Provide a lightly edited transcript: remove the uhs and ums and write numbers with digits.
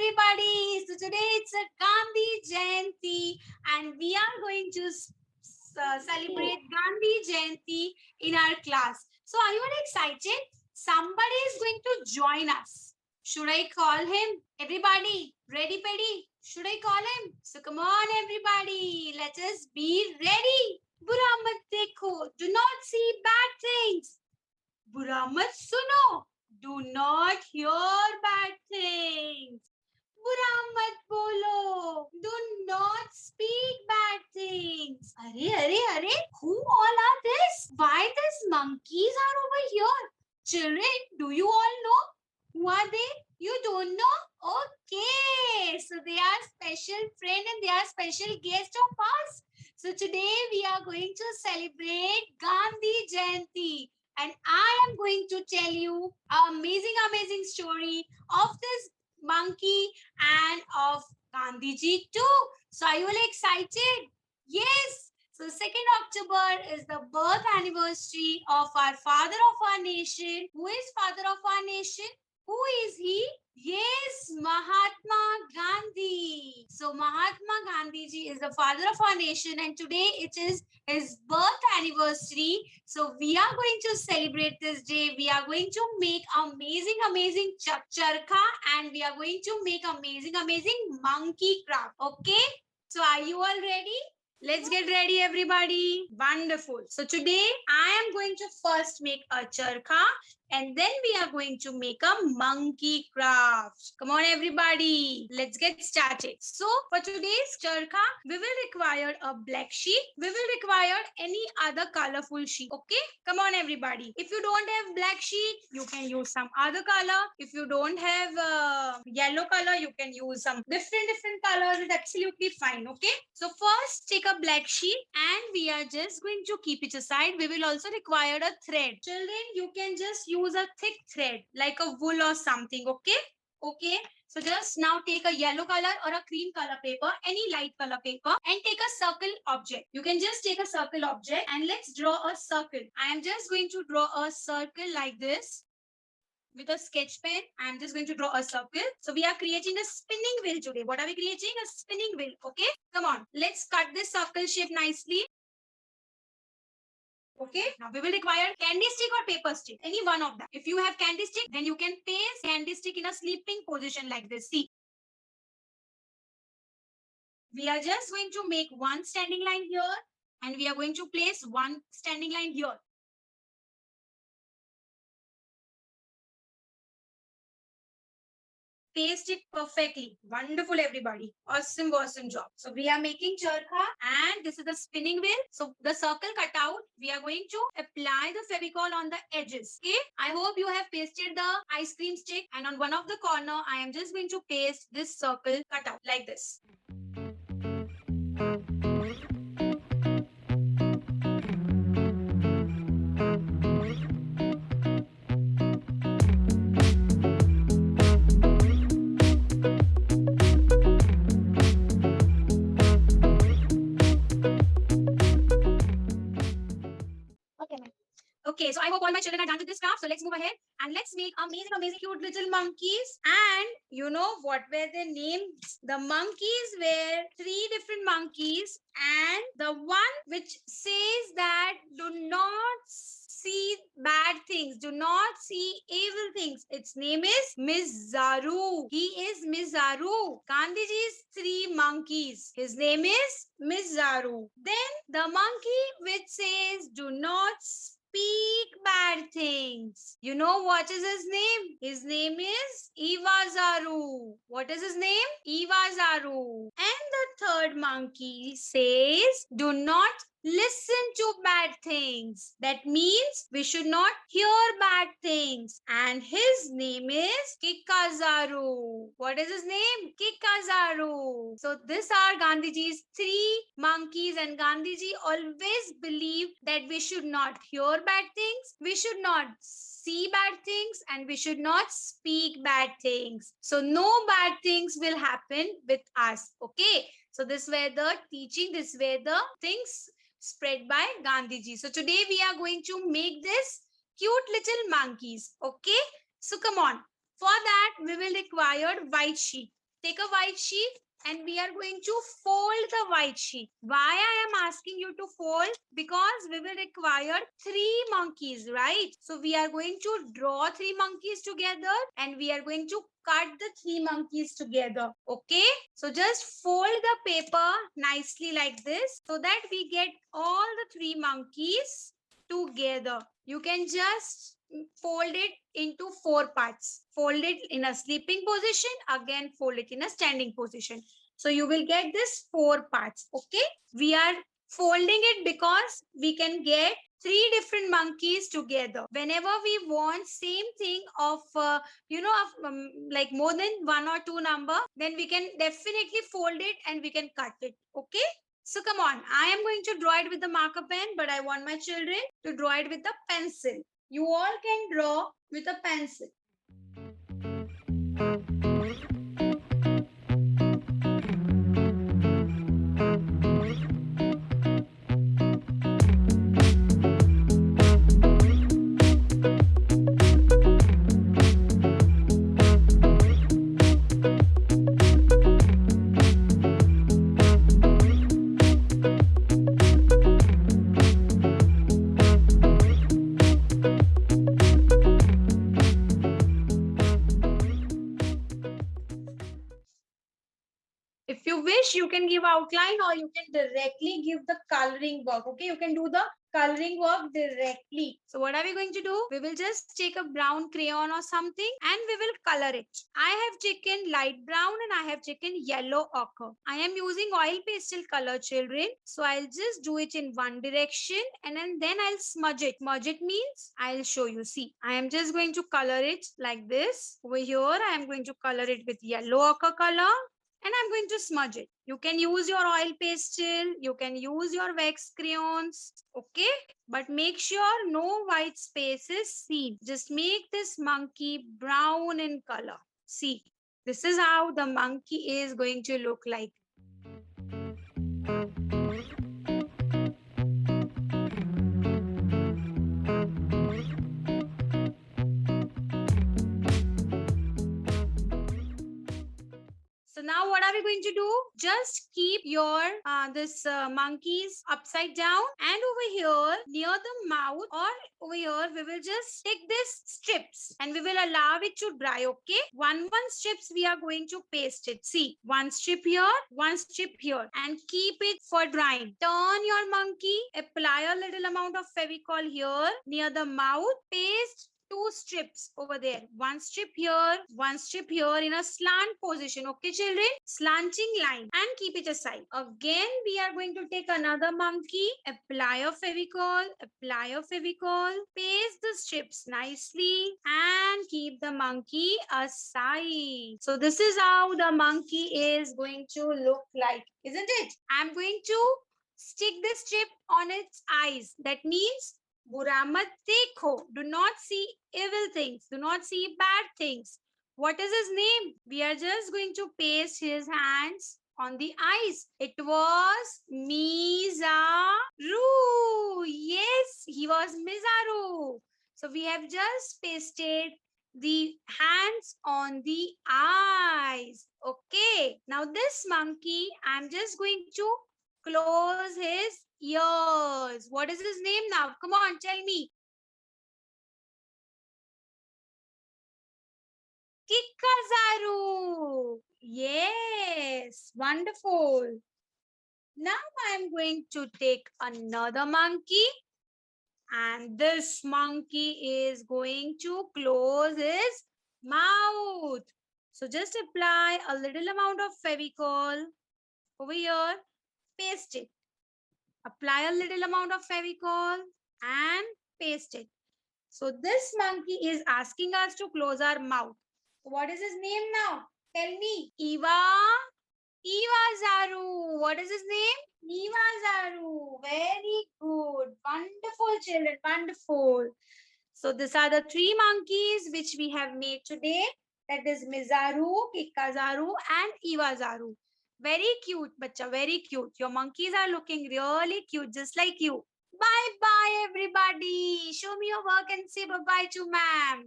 everybody. So today it's a Gandhi Jayanti and we are going to celebrate Gandhi Jayanti in our class. So are you all excited? Somebody is going to join us. Should I call him? Everybody, ready, Paddy? Should I call him? So come on, everybody. Let us be ready. बुरा मत देखो. Do not see bad things. बुरा मत सुनो. Do not hear bad things. बुरा मत बोलो. Do not speak bad things. अरे, who all are this? Why these monkeys are over here? Children, do you all know? Who are they? You don't know? Okay. So they are special friend and they are special guest of us. So today we are going to celebrate Gandhi Jayanti. And I am going to tell you an amazing story of this monkey and of Gandhiji too. So are you all excited? Yes. So 2nd October is the birth anniversary of our father of our nation. Who is father of our nation? Who is he? Yes, Mahatma Gandhi. So Mahatma Gandhi ji is the father of our nation and today it is his birth anniversary. So we are going to celebrate this day. We are going to make amazing charkha and we are going to make amazing monkey craft. Okay. So are you all ready? Let's get ready, everybody. Wonderful. So today I am going to first make a charkha and then we are going to make a monkey craft. Come on, everybody. Let's get started. So for today's charkha, we will require a black sheet. We will require any other colorful sheet. Okay? Come on, everybody. If you don't have black sheet, you can use some other color. If you don't have yellow color, you can use some different colors. It's absolutely fine. Okay? So first, take a black sheet and we are just going to keep it aside. We will also require a thread. Children, you can just use a thick thread like a wool or something. Okay. So just now take a yellow color or a cream color paper, any light color paper, and take a circle object. You can just take a circle object and let's draw a circle. I am just going to draw a circle like this. With a sketch pen, I'm just going to draw a circle. So we are creating a spinning wheel today. What are we creating? A spinning wheel. Okay, come on. Let's cut this circle shape nicely. Okay, now we will require candy stick or paper stick, any one of them. If you have candy stick, then you can paste candy stick in a sleeping position like this. See, we are just going to make one standing line here and we are going to place one standing line here. Paste it perfectly. Wonderful, everybody. Awesome job. So we are making charkha and this is the spinning wheel. So the circle cut out, we are going to apply the Fevicol on the edges. Okay. I hope you have pasted the ice cream stick and on one of the corner, I am just going to paste this circle cut out like this. Okay, so I hope all my children are done with this craft. So let's move ahead and let's make amazing, cute little monkeys. And you know what were their names? The monkeys were 3 different monkeys, and the one which says that do not see bad things, do not see evil things. Its name is Mizaru. He is Mizaru. Gandhiji's 3 monkeys. His name is Mizaru. Then the monkey which says do not speak bad things. You know what is his name? His name is Iwazaru. What is his name? Iwazaru. And the third monkey says, do not listen to bad things. That means we should not hear bad things. And his name is Kikazaru. What is his name? Kikazaru. So these are Gandhiji's 3 monkeys, and Gandhiji always believed that we should not hear bad things, we should not see bad things, and we should not speak bad things. So no bad things will happen with us. Okay. So this were the teaching, this were the things spread by Gandhiji. So today we are going to make this cute little monkeys. Okay. So come on. For that we will require white sheet. take a white sheet and we are going to fold the white sheet. Why I am asking you to fold? Because we will require 3 monkeys, right? So we are going to draw 3 monkeys together and we are going to cut the 3 monkeys together. Okay? So just fold the paper nicely like this so that we get all the 3 monkeys together. You can just fold it into 4 parts. Fold it in a sleeping position, again fold it in a standing position. So you will get this 4 parts. Okay, we are folding it because we can get 3 different monkeys together. Whenever we want same thing of like more than 1 or 2 number, then we can definitely fold it and we can cut it. Okay, so come on, I am going to draw it with the marker pen, but I want my children to draw it with the pencil. You all can draw with a pencil. If you wish, you can give outline or you can directly give the coloring work. Okay, you can do the coloring work directly. So what are we going to do? We will just take a brown crayon or something and we will color it. I have taken light brown and I have taken yellow ochre. I am using oil pastel color, children. So I'll just do it in one direction and then I'll smudge it. Smudge it means I'll show you. See, I am just going to color it like this. Over here, I am going to color it with yellow ochre color. And I'm going to smudge it. You can use your oil pastel, you can use your wax crayons, okay? But make sure no white space is seen. Just make this monkey brown in color. See, this is how the monkey is going to look like. So now what are we going to do? Just keep your monkeys upside down and over here near the mouth or over here we will just take this strips and we will allow it to dry. Okay, one strips we are going to paste it. See, one strip here, one strip here, and keep it for drying. Turn your monkey, apply a little amount of Fevicol here near the mouth, paste 2 strips over there, one strip here in a slant position. Okay, children, slanting line, and keep it aside. Again, we are going to take another monkey, apply a Fevicol, paste the strips nicely and keep the monkey aside. So this is how the monkey is going to look like, isn't it? I'm going to stick the strip on its eyes. That means Bura mat dekho. Do not see evil things. Do not see bad things. What is his name? We are just going to paste his hands on the eyes. It was Mizaru. Yes, he was Mizaru. So we have just pasted the hands on the eyes. Okay. Now this monkey, I'm just going to close his ears. What is his name now? Come on, tell me. Kikazaru. Yes, wonderful. Now I'm going to take another monkey. And this monkey is going to close his mouth. So just apply a little amount of Fevicol over here. Paste it. Apply a little amount of Fevicol and paste it. So this monkey is asking us to close our mouth. What is his name now? Tell me. Iwazaru. What is his name? Iwazaru. Very good. Wonderful, children. Wonderful. So these are the 3 monkeys which we have made today. That is Mizaru, Kikazaru and Iwazaru. Very cute, bacha. Very cute. Your monkeys are looking really cute, just like you. Bye-bye, everybody. Show me your work and say bye-bye to ma'am.